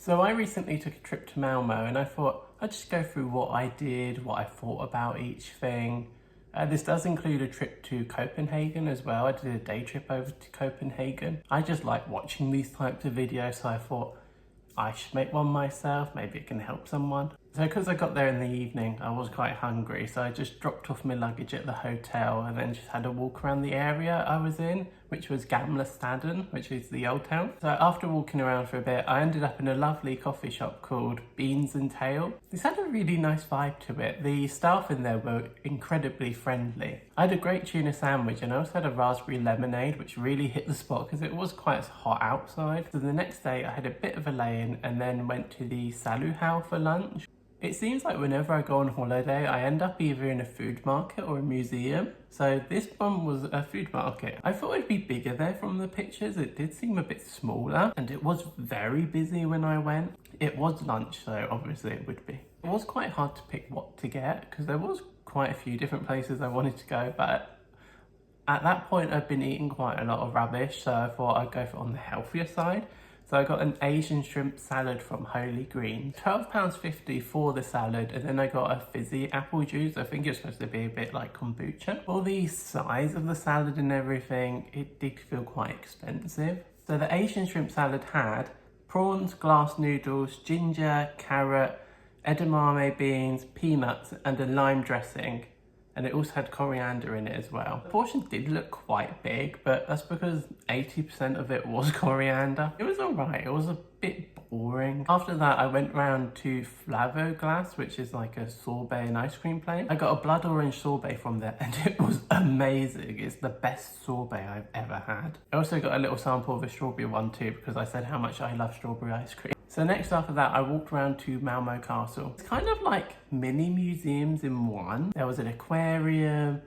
So I recently took a trip to Malmo and I thought I'd just go through what I did, what I thought about each thing. This does include a trip to Copenhagen as well. I did a day trip over to Copenhagen. I just like watching these types of videos, so I thought I should make one myself, maybe it can help someone. So because I got there in the evening, I was quite hungry, so I just dropped off my luggage at the hotel and then just had a walk around the area I was in, which was Gamla Staden, which is the old town. So after walking around for a bit, I ended up in a lovely coffee shop called Beans and Tail. This had a really nice vibe to it. The staff in there were incredibly friendly. I had a great tuna sandwich and I also had a raspberry lemonade, which really hit the spot because it was quite hot outside. So the next day I had a bit of a lay-in and then went to the Saluhau for lunch. It seems like whenever I go on holiday, I end up either in a food market or a museum. So this one was a food market. I thought it'd be bigger there from the pictures. It did seem a bit smaller and it was very busy when I went. It was lunch, so obviously it would be. It was quite hard to pick what to get because there was quite a few different places I wanted to go, but at that point I'd been eating quite a lot of rubbish, so I thought I'd go for on the healthier side. So I got an Asian shrimp salad from Holy Green, £12.50 for the salad, and then I got a fizzy apple juice. I think it's supposed to be a bit like kombucha. For the size of the salad and everything, it did feel quite expensive. So the Asian shrimp salad had prawns, glass noodles, ginger, carrot, edamame beans, peanuts, and a lime dressing. And it also had coriander in it as well. The portion did look quite big, but that's because 80% of it was coriander. It was alright, it was a bit boring. After that, I went round to Flavoglass, which is like a sorbet and ice cream place. I got a blood orange sorbet from there and it was amazing. It's the best sorbet I've ever had. I also got a little sample of a strawberry one too because I said how much I love strawberry ice cream. So next after that, I walked around to Malmo Castle. It's kind of like mini museums in one. There was an aquarium,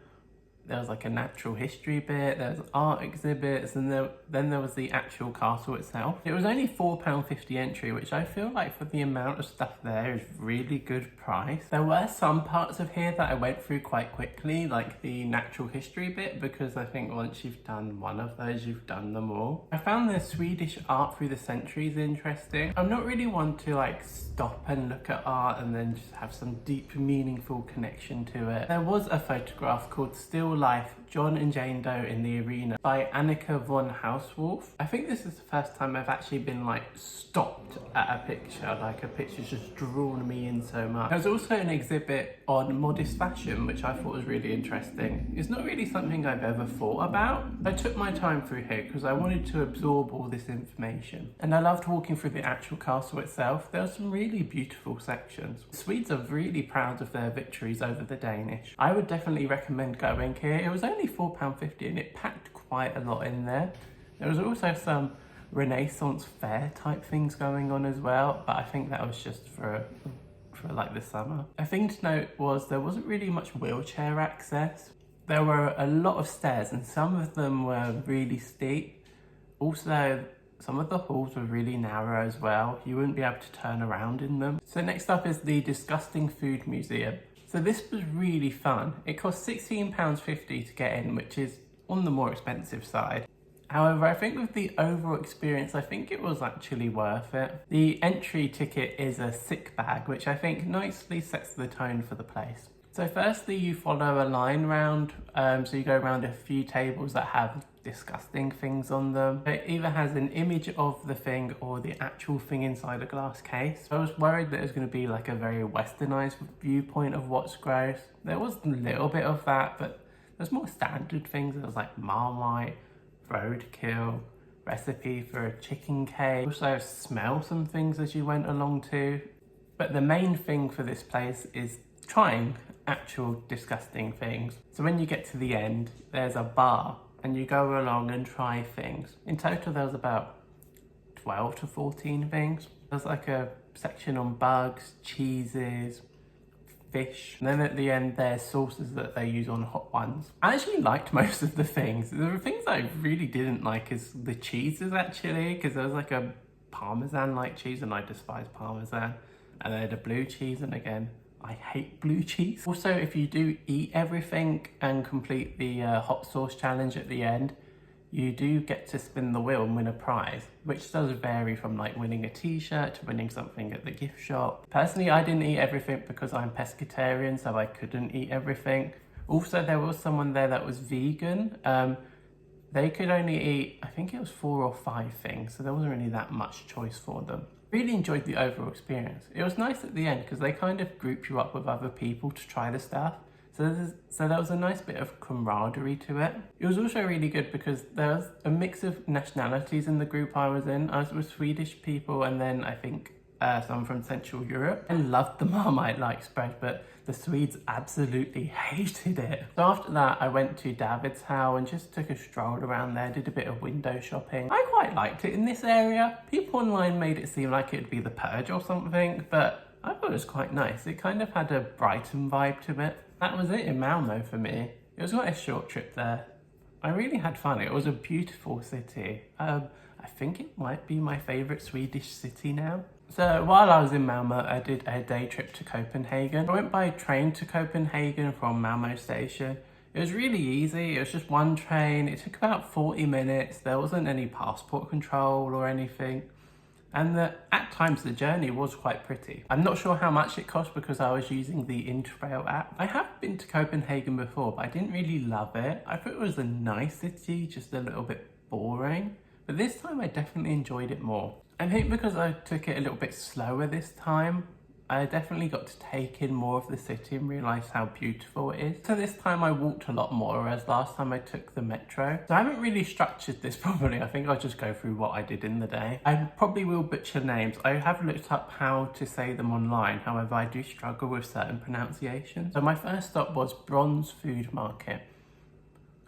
there was like a natural history bit, there was art exhibits, and then there was the actual castle itself. It was only £4.50 entry, which I feel like for the amount of stuff there is really good price. There were some parts of here that I went through quite quickly, like the natural history bit, because I think once you've done one of those, you've done them all. I found the Swedish art through the centuries interesting. I'm not really one to like stop and look at art and then just have some deep, meaningful connection to it. There was a photograph called Still Life, John and Jane Doe in the Arena by Annika von Hauswolf. I think this is the first time I've actually been like stopped at a picture, like a picture's just drawn me in so much. There's also an exhibit on modest fashion, which I thought was really interesting. It's not really something I've ever thought about. I took my time through here because I wanted to absorb all this information. And I loved walking through the actual castle itself. There were some really beautiful sections. The Swedes are really proud of their victories over the Danish. I would definitely recommend going here. It was only £4.50 and it packed quite a lot in there. There was also some Renaissance fair type things going on as well, but I think that was just for like the summer. A thing to note was there wasn't really much wheelchair access. There were a lot of stairs and some of them were really steep. Also, some of the halls were really narrow as well. You wouldn't be able to turn around in them. So next up is the Disgusting Food Museum. So this was really fun. It cost £16.50 to get in, which is on the more expensive side. However, I think with the overall experience, I think it was actually worth it. The entry ticket is a sick bag, which I think nicely sets the tone for the place. So firstly, you follow a line round, so you go around a few tables that have disgusting things on them. It either has an image of the thing or the actual thing inside a glass case. I was worried that it was going to be like a very westernized viewpoint of what's gross. There was a little bit of that, but there's more standard things. There was like Marmite, roadkill, recipe for a chicken cake. Also smell some things as you went along too. But the main thing for this place is trying actual disgusting things. So when you get to the end, there's a bar and you go along and try things. In total, there was about 12 to 14 things. There's like a section on bugs, cheeses, fish. And then at the end, there's sauces that they use on hot ones. I actually liked most of the things. There were things I really didn't like is the cheeses actually, because there was like a Parmesan-like cheese and I despise Parmesan. And then the blue cheese, and again, I hate blue cheese. Also, if you do eat everything and complete the hot sauce challenge at the end, you do get to spin the wheel and win a prize, which does vary from like winning a t-shirt to winning something at the gift shop. Personally, I didn't eat everything because I'm pescatarian, so I couldn't eat everything. Also, there was someone there that was vegan. They could only eat, I think it was 4 or 5 things, so there wasn't really that much choice for them. Really enjoyed the overall experience. It was nice at the end because they kind of group you up with other people to try the stuff. So there was a nice bit of camaraderie to it. It was also really good because there was a mix of nationalities in the group I was in. I was with Swedish people and then I think some from Central Europe. I loved the Marmite-like spread, but the Swedes absolutely hated it. So after that, I went to David's house and just took a stroll around there, did a bit of window shopping. I quite liked it in this area. People online made it seem like it'd be the Purge or something, but I thought it was quite nice. It kind of had a Brighton vibe to it. That was it in Malmo for me. It was quite a short trip there. I really had fun. It was a beautiful city. I think it might be my favourite Swedish city now. So while I was in Malmo, I did a day trip to Copenhagen. I went by train to Copenhagen from Malmo station. It was really easy. It was just one train. It took about 40 minutes. There wasn't any passport control or anything. And at times the journey was quite pretty. I'm not sure how much it cost because I was using the Interrail app. I have been to Copenhagen before, but I didn't really love it. I thought it was a nice city, just a little bit boring. But this time I definitely enjoyed it more. I think because I took it a little bit slower this time, I definitely got to take in more of the city and realise how beautiful it is. So this time I walked a lot more, whereas last time I took the metro. So I haven't really structured this properly. I think I'll just go through what I did in the day. I probably will butcher names. I have looked up how to say them online. However, I do struggle with certain pronunciations. So my first stop was Bronze Food Market.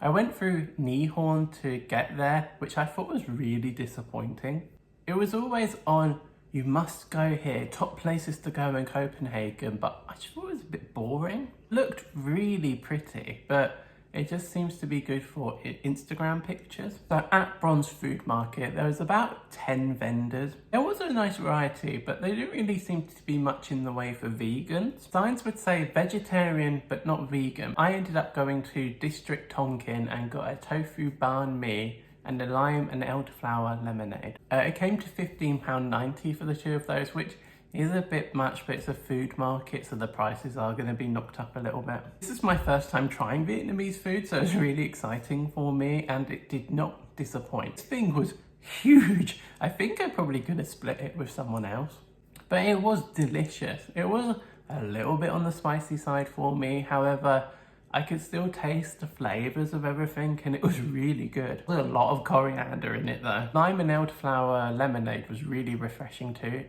I went through Nyhavn to get there, which I thought was really disappointing. It was always on, you must go here, top places to go in Copenhagen, but I just thought it was a bit boring. Looked really pretty, but it just seems to be good for Instagram pictures. So at Bronze Food Market, there was about 10 vendors. There was a nice variety, but they didn't really seem to be much in the way for vegans. Signs would say vegetarian, but not vegan. I ended up going to District Tonkin and got a tofu banh mi and a lime and elderflower lemonade. It came to £15.90 for the two of those, which is a bit much, but it's a food market, so the prices are going to be knocked up a little bit. This is my first time trying Vietnamese food, so it was really exciting for me, and it did not disappoint. This thing was huge. I think I probably could have split it with someone else, but it was delicious. It was a little bit on the spicy side for me, however, I could still taste the flavours of everything and it was really good. There was a lot of coriander in it though. Lime and elderflower lemonade was really refreshing too.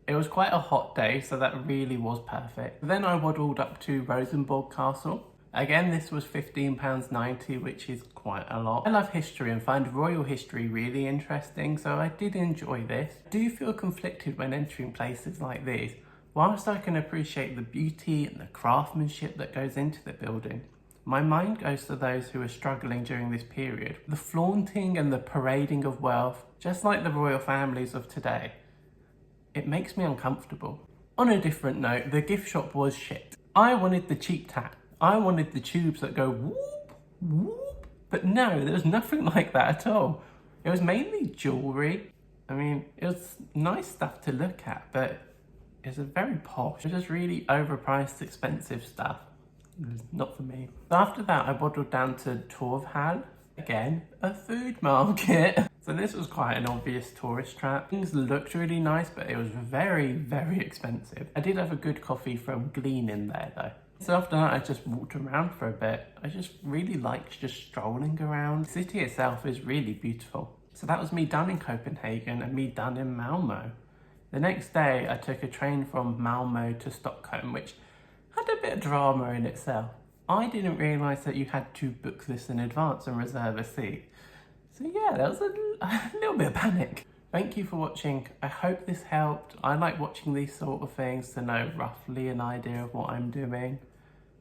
It was quite a hot day, so that really was perfect. Then I waddled up to Rosenborg Castle. Again, this was £15.90, which is quite a lot. I love history and find royal history really interesting, so I did enjoy this. I do feel conflicted when entering places like these. Whilst I can appreciate the beauty and the craftsmanship that goes into the building, my mind goes to those who are struggling during this period. The flaunting and the parading of wealth, just like the royal families of today, it makes me uncomfortable. On a different note, the gift shop was shit. I wanted the cheap tack. I wanted the tubes that go whoop, whoop, but no, there was nothing like that at all. It was mainly jewellery. I mean, it was nice stuff to look at, but it's a very posh, it's just really overpriced, expensive stuff. Not for me. So after that, I waddled down to Torvhall. Again, a food market. So this was quite an obvious tourist trap. Things looked really nice, but it was very, very expensive. I did have a good coffee from Glean in there though. So after that, I just walked around for a bit. I just really liked just strolling around. The city itself is really beautiful. So that was me done in Copenhagen and me done in Malmo. The next day, I took a train from Malmo to Stockholm, which had a bit of drama in itself. I didn't realise that you had to book this in advance and reserve a seat. So yeah, that was a little bit of panic. Thank you for watching. I hope this helped. I like watching these sort of things to know roughly an idea of what I'm doing.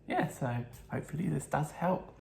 Yeah, so hopefully this does help.